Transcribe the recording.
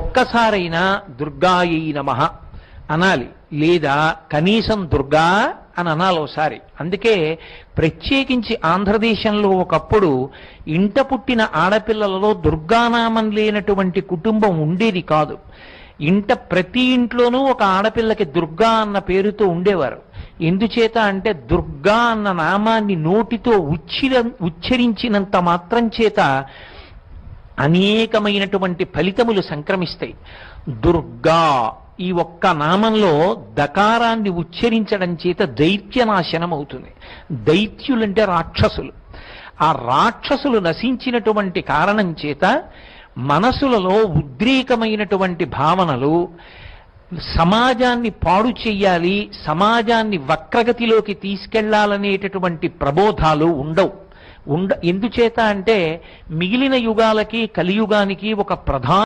ఒక్కసారైనా దుర్గాయై నమః అనాలి, లేదా కనీసం దుర్గా అని అనాలి ఒకసారి. అందుకే ప్రత్యేకించి ఆంధ్రదేశంలో ఒకప్పుడు ఇంట పుట్టిన ఆడపిల్లలలో దుర్గానామం లేనటువంటి కుటుంబం ఉండేది కాదు. ప్రతి ఇంట్లోనూ ఒక ఆడపిల్లకి దుర్గా అన్న పేరుతో ఉండేవారు. ఎందుచేత అంటే దుర్గా అన్న నామాన్ని నోటితో ఉచ్చరించినంత మాత్రం చేత అనేకమైనటువంటి ఫలితములు సంక్రమిస్తాయి. దుర్గా ఈ ఒక్క నామంలో దకారాన్ని ఉచ్చరించడం చేత దైత్యనాశనం అవుతుంది. దైత్యులంటే రాక్షసులు. ఆ రాక్షసులు నశించినటువంటి కారణం చేత మనసులలో ఉద్రేకమైనటువంటి భావనలు, సమాజాన్ని పాడు చెయ్యాలి, సమాజాన్ని వక్రగతిలోకి తీసుకెళ్లాలనేటటువంటి ప్రబోధాలు ఉండవు. ఎందుచేత అంటే మిగిలిన యుగాలకి కలియుగానికి ఒక ప్రధాన